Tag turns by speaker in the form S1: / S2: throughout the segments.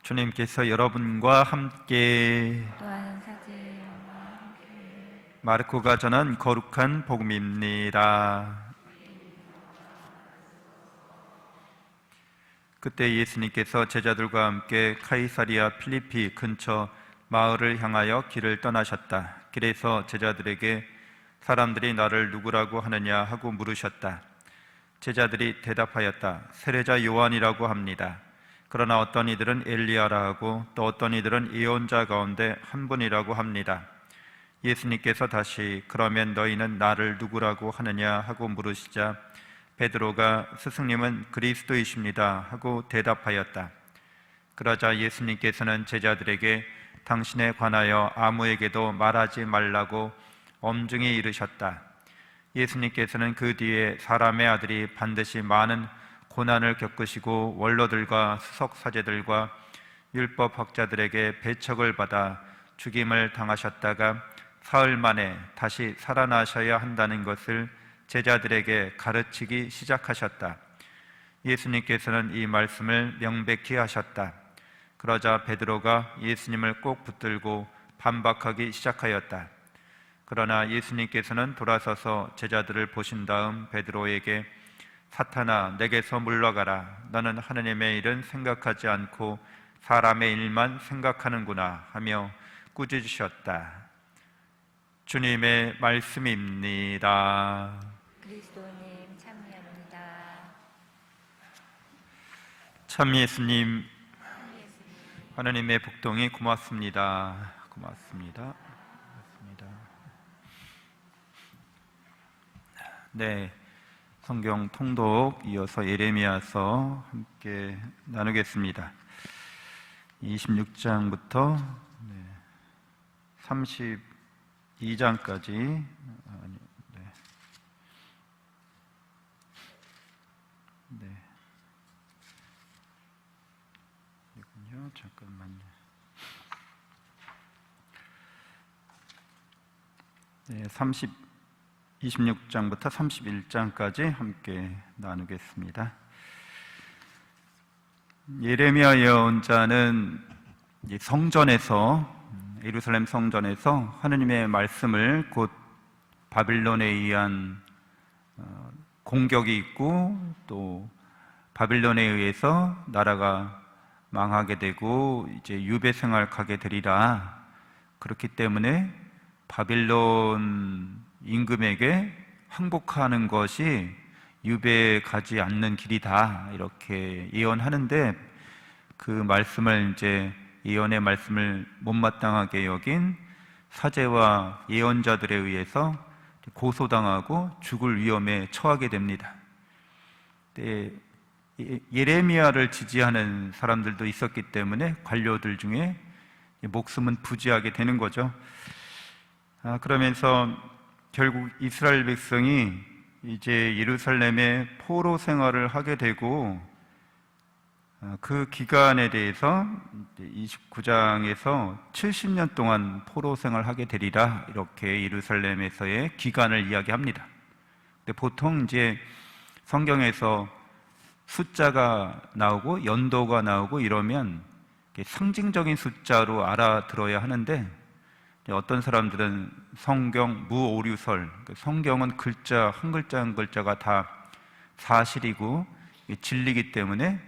S1: 주님께서 여러분과 함께.
S2: 또한 사제와
S1: 마르코가 전한 거룩한 복음입니다. 그때 예수님께서 제자들과 함께 카이사리아 필리피 근처 마을을 향하여 길을 떠나셨다. 길에서 제자들에게 사람들이 나를 누구라고 하느냐 하고 물으셨다. 제자들이 대답하였다. 세례자 요한이라고 합니다. 그러나 어떤 이들은 엘리야라 하고 또 어떤 이들은 예언자 가운데 한 분이라고 합니다. 예수님께서 다시 그러면 너희는 나를 누구라고 하느냐 하고 물으시자 베드로가 스승님은 그리스도이십니다 하고 대답하였다. 그러자 예수님께서는 제자들에게 당신에 관하여 아무에게도 말하지 말라고 엄중히 이르셨다. 예수님께서는 그 뒤에 사람의 아들이 반드시 많은 고난을 겪으시고 원로들과 수석사제들과 율법학자들에게 배척을 받아 죽임을 당하셨다가 사흘 만에 다시 살아나셔야 한다는 것을 제자들에게 가르치기 시작하셨다. 예수님께서는 이 말씀을 명백히 하셨다. 그러자 베드로가 예수님을 꼭 붙들고 반박하기 시작하였다. 그러나 예수님께서는 돌아서서 제자들을 보신 다음 베드로에게 사탄아, 내게서 물러가라. 너는 하느님의 일은 생각하지 않고 사람의 일만 생각하는구나 하며 꾸짖으셨다. 주님의 말씀입니다.
S2: 그리스도님 참여합니다.
S1: 참 예수님, 하나님의 복동이 고맙습니다. 고맙습니다. 네, 성경 통독 이어서 예레미야서 함께 나누겠습니다. 26장부터 32장까지 이군요. 잠깐만요. 26장부터 31장까지 함께 나누겠습니다. 예레미야 예언자는 성전에서, 예루살렘 성전에서 하느님의 말씀을 곧 바빌론에 의한 공격이 있고 또 바빌론에 의해서 나라가 망하게 되고 이제 유배 생활 가게 되리라. 그렇기 때문에 바빌론 임금에게 항복하는 것이 유배에 가지 않는 길이다 이렇게 예언하는데, 그 말씀을 이제 예언의 말씀을 못마땅하게 여긴 사제와 예언자들에 의해서 고소당하고 죽을 위험에 처하게 됩니다. 예레미야를 지지하는 사람들도 있었기 때문에 관료들 중에 목숨은 부지하게 되는 거죠. 그러면서 결국 이스라엘 백성이 이제 예루살렘에 포로 생활을 하게 되고, 그 기간에 대해서 29장에서 70년 동안 포로 생활하게 되리라 이렇게 예루살렘에서의 기간을 이야기합니다. 근데 보통 이제 성경에서 숫자가 나오고 연도가 나오고 이러면 상징적인 숫자로 알아들어야 하는데, 어떤 사람들은 성경 무오류설, 성경은 글자 한 글자 한 글자가 다 사실이고 진리이기 때문에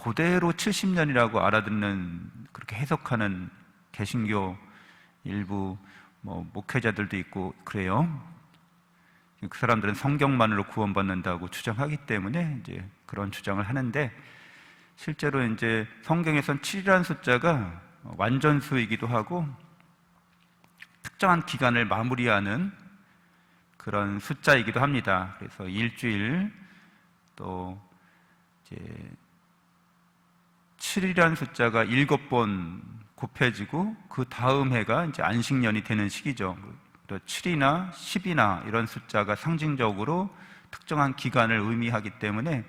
S1: 그대로 70년이라고 알아듣는, 그렇게 해석하는 개신교 일부 목회자들도 있고 그래요. 그 사람들은 성경만으로 구원받는다고 주장하기 때문에 이제 그런 주장을 하는데, 실제로 이제 성경에선 7이라는 숫자가 완전수이기도 하고 특정한 기간을 마무리하는 그런 숫자이기도 합니다. 그래서 일주일, 또 이제 7이라는 숫자가 7번 곱해지고 그 다음 해가 이제 안식년이 되는 시기죠. 7이나 10이나 이런 숫자가 상징적으로 특정한 기간을 의미하기 때문에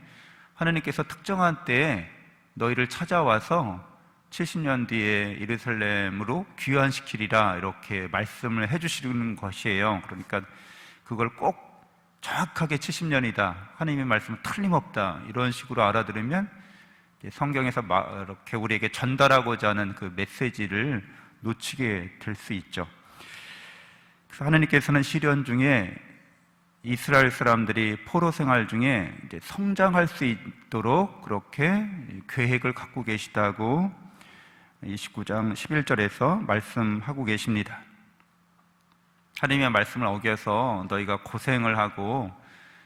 S1: 하나님께서 특정한 때에 너희를 찾아와서 70년 뒤에 예루살렘으로 귀환시키리라 이렇게 말씀을 해주시는 것이에요. 그러니까 그걸 꼭 정확하게 70년이다, 하나님의 말씀은 틀림없다, 이런 식으로 알아들으면 성경에서 이렇게 우리에게 전달하고자 하는 그 메시지를 놓치게 될 수 있죠. 그래서 하나님께서는 시련 중에 이스라엘 사람들이 포로 생활 중에 이제 성장할 수 있도록 그렇게 계획을 갖고 계시다고 29장 11절에서 말씀하고 계십니다. 하나님의 말씀을 어겨서 너희가 고생을 하고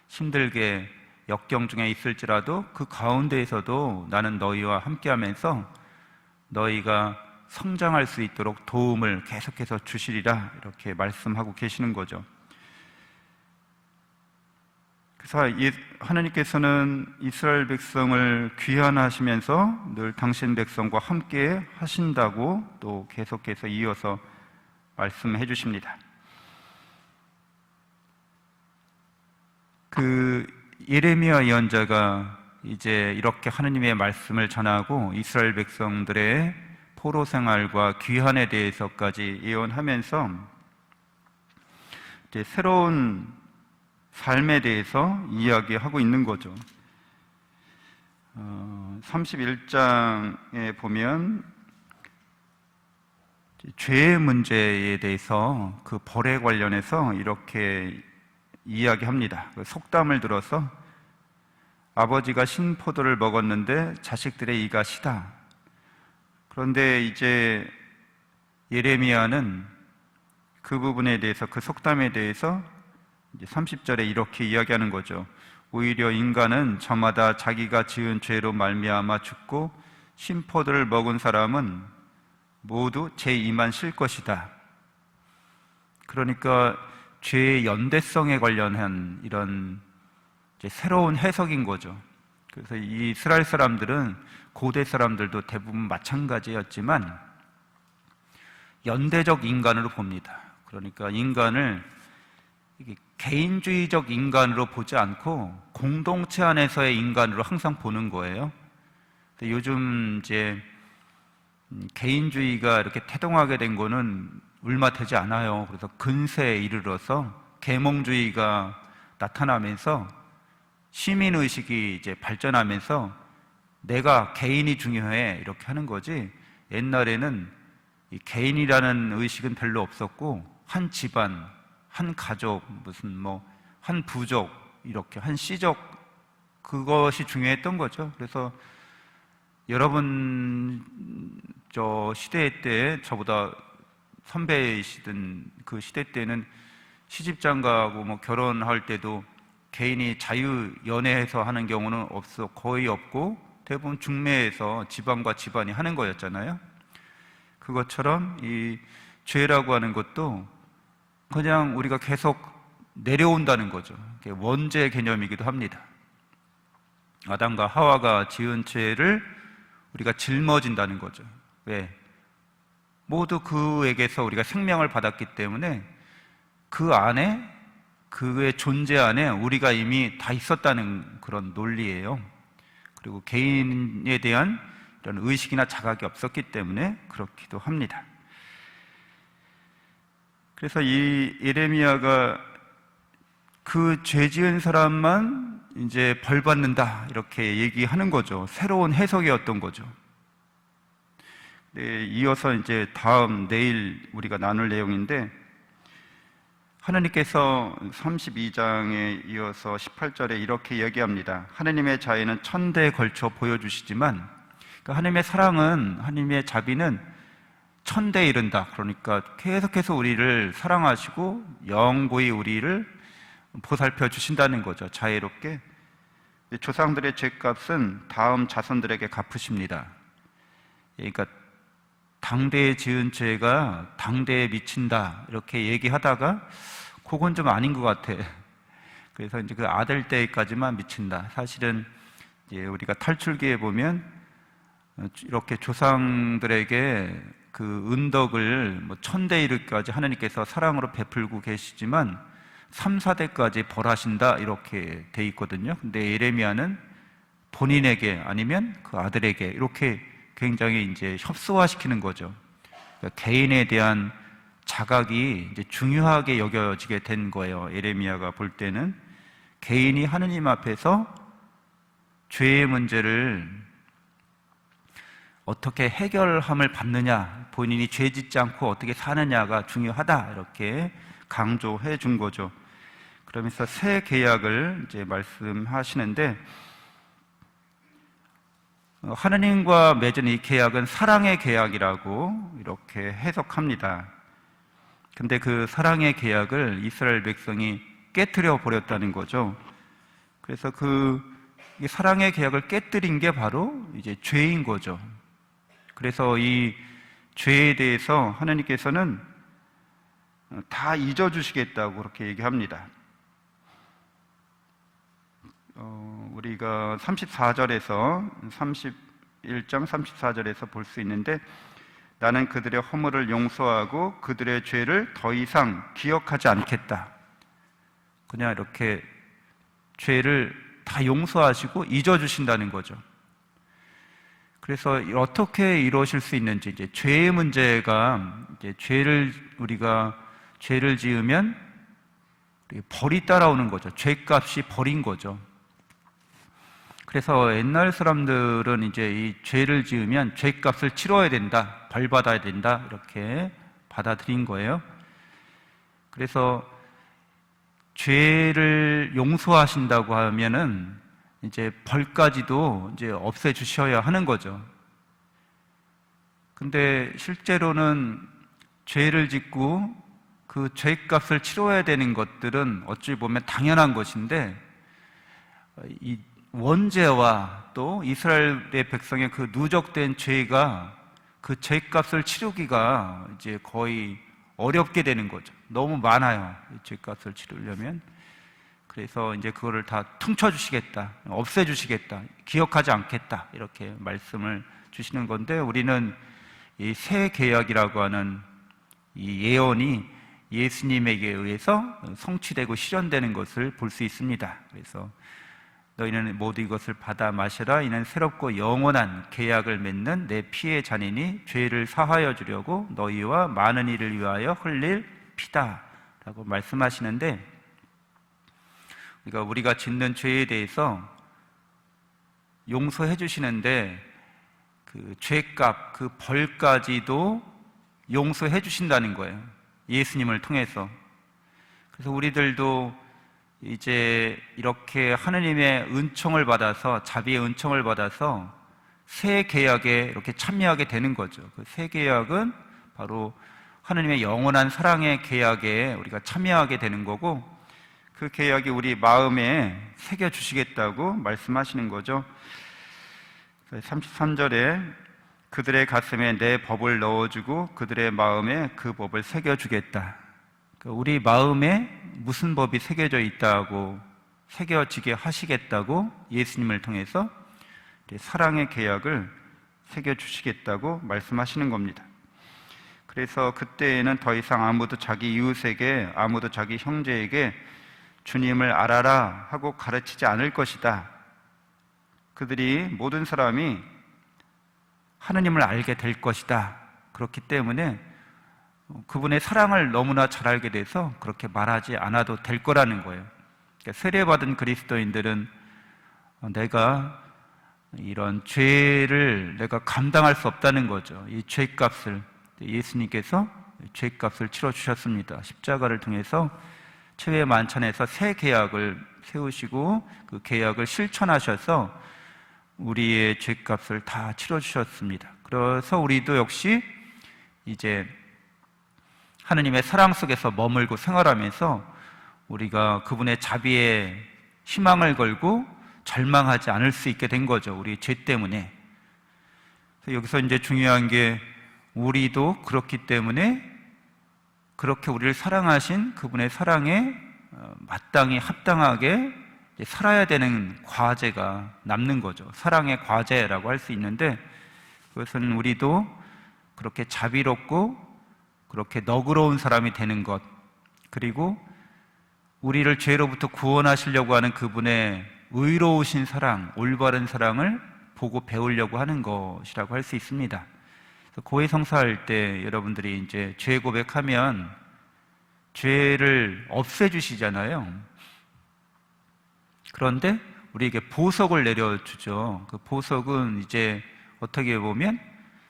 S1: 힘들게 역경 중에 있을지라도 그 가운데에서도 나는 너희와 함께하면서 너희가 성장할 수 있도록 도움을 계속해서 주시리라, 이렇게 말씀하고 계시는 거죠. 그래서 하나님께서는 이스라엘 백성을 귀환하시면서 늘 당신 백성과 함께 하신다고 또 계속해서 이어서 말씀해 주십니다. 그 예레미야 예언자가 이제 이렇게 하나님의 말씀을 전하고 이스라엘 백성들의 포로 생활과 귀환에 대해서까지 예언하면서 이제 새로운 삶에 대해서 이야기하고 있는 거죠. 31장에 보면 죄의 문제에 대해서 그 벌에 관련해서 이렇게 이야기합니다. 그 속담을 들어서 아버지가 신포도를 먹었는데 자식들의 이가 시다. 그런데 이제 예레미야는 그 부분에 대해서, 그 속담에 대해서 이제 30절에 이렇게 이야기하는 거죠. 오히려 인간은 저마다 자기가 지은 죄로 말미암아 죽고 신포도를 먹은 사람은 모두 제 이만 실 것이다. 그러니까 죄의 연대성에 관련한 이런 이제 새로운 해석인 거죠. 그래서 이 이스라엘 사람들은, 고대 사람들도 대부분 마찬가지였지만 연대적 인간으로 봅니다. 그러니까 인간을 개인주의적 인간으로 보지 않고 공동체 안에서의 인간으로 항상 보는 거예요. 근데 요즘 이제 개인주의가 이렇게 태동하게 된 거는 얼마 되지 않아요. 그래서 근세에 이르러서 계몽주의가 나타나면서 시민의식이 이제 발전하면서 내가 개인이 중요해, 이렇게 하는 거지, 옛날에는 이 개인이라는 의식은 별로 없었고 한 집안, 한 가족, 무슨 한 부족, 이렇게 한 씨족, 그것이 중요했던 거죠. 그래서 여러분 저 시대 때, 저보다 선배이시던 그 시대 때는 시집장가하고 결혼할 때도 개인이 자유 연애해서 하는 경우는 거의 없고 대부분 중매해서 집안과 집안이 하는 거였잖아요. 그것처럼 이 죄라고 하는 것도 그냥 우리가 계속 내려온다는 거죠. 원죄 개념이기도 합니다. 아담과 하와가 지은 죄를 우리가 짊어진다는 거죠. 왜? 모두 그에게서 우리가 생명을 받았기 때문에 그 안에, 그의 존재 안에 우리가 이미 다 있었다는 그런 논리예요. 그리고 개인에 대한 이런 의식이나 자각이 없었기 때문에 그렇기도 합니다. 그래서 이 예레미야가 그 죄 지은 사람만 이제 벌 받는다, 이렇게 얘기하는 거죠. 새로운 해석이었던 거죠. 네, 이어서 이제 내일 우리가 나눌 내용인데, 하나님께서 32장에 이어서 18절에 이렇게 얘기합니다. 하나님의 자애는 천대에 걸쳐 보여주시지만, 그러니까 하나님의 사랑은, 하나님의 자비는 천대에 이른다. 그러니까 계속해서 우리를 사랑하시고 영고히 우리를 보살펴 주신다는 거죠. 자애롭게. 조상들의 죄값은 다음 자손들에게 갚으십니다. 그러니까 당대에 지은 죄가 당대에 미친다, 이렇게 얘기하다가 그건 좀 아닌 것 같아. 그래서 이제 그 아들 때까지만 미친다. 사실은 이제 우리가 탈출기에 보면 이렇게 조상들에게 그 은덕을 1000대 이르기까지 하나님께서 사랑으로 베풀고 계시지만 3, 4대까지 벌하신다, 이렇게 돼 있거든요. 근데 예레미야는 본인에게 아니면 그 아들에게 이렇게 굉장히 이제 협소화시키는 거죠. 그러니까 개인에 대한 자각이 이제 중요하게 여겨지게 된 거예요. 예레미야가 볼 때는 개인이 하느님 앞에서 죄의 문제를 어떻게 해결함을 받느냐, 본인이 죄 짓지 않고 어떻게 사느냐가 중요하다, 이렇게 강조해 준 거죠. 그러면서 새 계약을 이제 말씀하시는데, 하느님과 맺은 이 계약은 사랑의 계약이라고 이렇게 해석합니다. 근데 그 사랑의 계약을 이스라엘 백성이 깨뜨려 버렸다는 거죠. 그래서 이 사랑의 계약을 깨뜨린 게 바로 이제 죄인 거죠. 그래서 이 죄에 대해서 하나님께서는 다 잊어주시겠다고 그렇게 얘기합니다. 우리가 34절에서 31장 34절에서 볼 수 있는데, 나는 그들의 허물을 용서하고 그들의 죄를 더 이상 기억하지 않겠다. 그냥 이렇게 죄를 다 용서하시고 잊어주신다는 거죠. 그래서 어떻게 이루어질 수 있는지, 이제 죄의 문제가, 이제 우리가 죄를 지으면 벌이 따라오는 거죠. 죄값이 벌인 거죠. 그래서 옛날 사람들은 이제 이 죄를 지으면 죄값을 치러야 된다, 벌 받아야 된다, 이렇게 받아들인 거예요. 그래서 죄를 용서하신다고 하면은 이제 벌까지도 이제 없애주셔야 하는 거죠. 근데 실제로는 죄를 짓고 그 죄값을 치러야 되는 것들은 어찌 보면 당연한 것인데, 이 원죄와 또 이스라엘의 백성의 그 누적된 죄가 그 죄값을 치르기가 이제 거의 어렵게 되는 거죠. 너무 많아요, 이 죄값을 치르려면. 그래서 이제 그거를 다 퉁쳐주시겠다, 없애주시겠다, 기억하지 않겠다, 이렇게 말씀을 주시는 건데, 우리는 이 새 계약이라고 하는 이 예언이 예수님에게 의해서 성취되고 실현되는 것을 볼 수 있습니다. 그래서 너희는 모두 이것을 받아 마시라. 이는 새롭고 영원한 계약을 맺는 내 피의 잔이니 죄를 사하여 주려고 너희와 많은 이를 위하여 흘릴 피다, 라고 말씀하시는데, 우리가 짓는 죄에 대해서 용서해 주시는데 그 죄값, 그 벌까지도 용서해 주신다는 거예요, 예수님을 통해서. 그래서 우리들도 이제 이렇게 하느님의 은총을 받아서, 자비의 은총을 받아서 새 계약에 이렇게 참여하게 되는 거죠. 그 새 계약은 바로 하느님의 영원한 사랑의 계약에 우리가 참여하게 되는 거고, 그 계약이 우리 마음에 새겨주시겠다고 말씀하시는 거죠. 33절에 그들의 가슴에 내 법을 넣어주고 그들의 마음에 그 법을 새겨주겠다. 우리 마음에 무슨 법이 새겨져 있다고, 새겨지게 하시겠다고 예수님을 통해서 사랑의 계약을 새겨주시겠다고 말씀하시는 겁니다. 그래서 그때에는 더 이상 아무도 자기 이웃에게, 아무도 자기 형제에게 주님을 알아라 하고 가르치지 않을 것이다. 그들이, 모든 사람이 하느님을 알게 될 것이다. 그렇기 때문에 그분의 사랑을 너무나 잘 알게 돼서 그렇게 말하지 않아도 될 거라는 거예요. 그러니까 세례받은 그리스도인들은 내가 이런 죄를 내가 감당할 수 없다는 거죠. 이 죄값을, 예수님께서 죄값을 치러주셨습니다. 십자가를 통해서 최후의 만찬에서 새 계약을 세우시고 그 계약을 실천하셔서 우리의 죄값을 다 치러주셨습니다. 그래서 우리도 역시 이제 하느님의 사랑 속에서 머물고 생활하면서 우리가 그분의 자비에 희망을 걸고 절망하지 않을 수 있게 된 거죠. 우리 죄 때문에. 여기서 이제 중요한 게, 우리도 그렇기 때문에 그렇게 우리를 사랑하신 그분의 사랑에 마땅히 합당하게 살아야 되는 과제가 남는 거죠. 사랑의 과제라고 할 수 있는데, 그것은 우리도 그렇게 자비롭고 그렇게 너그러운 사람이 되는 것, 그리고 우리를 죄로부터 구원하시려고 하는 그분의 의로우신 사랑, 올바른 사랑을 보고 배우려고 하는 것이라고 할 수 있습니다. 고해성사할 때 여러분들이 이제 죄 고백하면 죄를 없애주시잖아요. 그런데 우리에게 보석을 내려주죠. 그 보석은 이제 어떻게 보면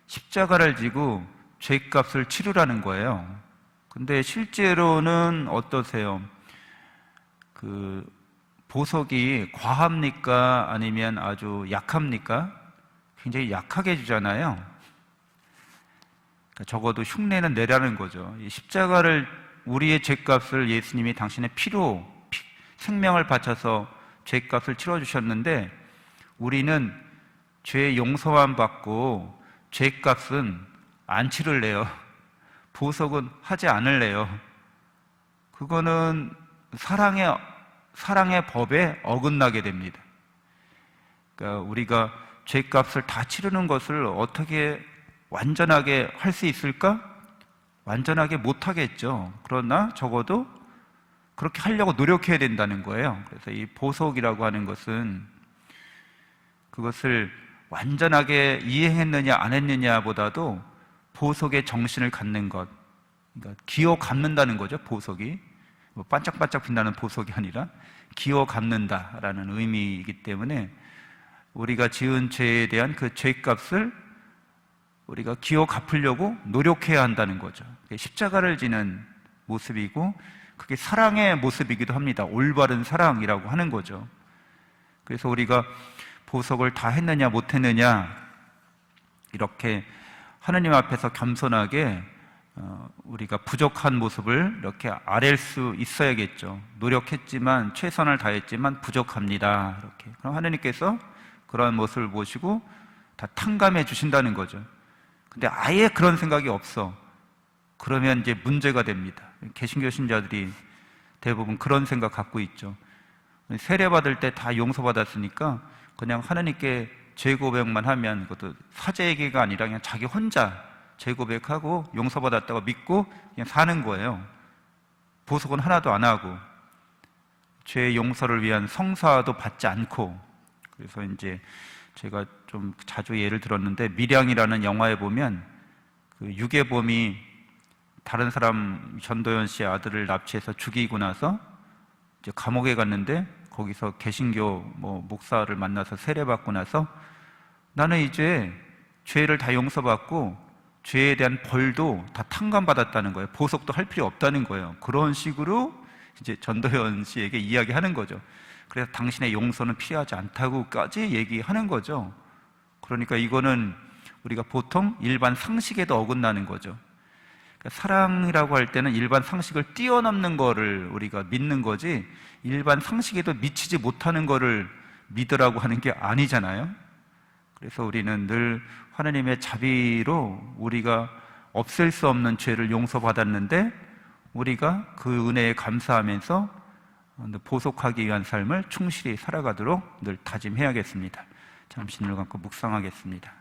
S1: 십자가를 지고 죄값을 치르라는 거예요. 근데 실제로는 어떠세요? 그 보석이 과합니까? 아니면 아주 약합니까? 굉장히 약하게 주잖아요. 그러니까 적어도 흉내는 내라는 거죠. 이 십자가를, 우리의 죄값을 예수님이 당신의 피로 생명을 바쳐서 죄값을 치러주셨는데, 우리는 죄 용서만 받고 죄값은 안 치를래요. 보석은 하지 않을래요. 그거는 사랑의 법에 어긋나게 됩니다. 그러니까 우리가 죄값을 다 치르는 것을 어떻게 완전하게 할 수 있을까? 완전하게 못 하겠죠. 그러나 적어도 그렇게 하려고 노력해야 된다는 거예요. 그래서 이 보석이라고 하는 것은 그것을 완전하게 이해했느냐 안 했느냐보다도 보석의 정신을 갖는 것, 그러니까 기어 갚는다는 거죠. 보석이 뭐 반짝반짝 빛나는 보석이 아니라 기어 갚는다라는 의미이기 때문에 우리가 지은 죄에 대한 그 죄값을 우리가 기어 갚으려고 노력해야 한다는 거죠. 십자가를 지는 모습이고, 그게 사랑의 모습이기도 합니다. 올바른 사랑이라고 하는 거죠. 그래서 우리가 보석을 다 했느냐 못했느냐, 이렇게 하느님 앞에서 겸손하게 우리가 부족한 모습을 이렇게 아랠 수 있어야겠죠. 노력했지만, 최선을 다했지만 부족합니다, 이렇게. 그럼 하느님께서 그러한 모습을 보시고 다 탕감해 주신다는 거죠. 근데 아예 그런 생각이 없어. 그러면 이제 문제가 됩니다. 개신교 신자들이 대부분 그런 생각 갖고 있죠. 세례받을 때 다 용서받았으니까 그냥 하느님께 죄 고백만 하면, 그것도 사제에게가 아니라 그냥 자기 혼자 죄 고백하고 용서받았다고 믿고 그냥 사는 거예요. 보석은 하나도 안 하고, 죄 용서를 위한 성사도 받지 않고. 그래서 이제 제가 좀 자주 예를 들었는데, 밀양이라는 영화에 보면 그 유괴범이 다른 사람, 전도연 씨의 아들을 납치해서 죽이고 나서 이제 감옥에 갔는데, 거기서 개신교 목사를 만나서 세례받고 나서 나는 이제 죄를 다 용서받고 죄에 대한 벌도 다 탕감받았다는 거예요. 보석도 할 필요 없다는 거예요. 그런 식으로 이제 전도연 씨에게 이야기하는 거죠. 그래서 당신의 용서는 필요하지 않다고까지 얘기하는 거죠. 그러니까 이거는 우리가 보통 일반 상식에도 어긋나는 거죠. 그러니까 사랑이라고 할 때는 일반 상식을 뛰어넘는 거를 우리가 믿는 거지, 일반 상식에도 미치지 못하는 거를 믿으라고 하는 게 아니잖아요. 그래서 우리는 늘 하나님의 자비로 우리가 없앨 수 없는 죄를 용서받았는데, 우리가 그 은혜에 감사하면서 보속하기 위한 삶을 충실히 살아가도록 늘 다짐해야겠습니다. 잠시 눈을 감고 묵상하겠습니다.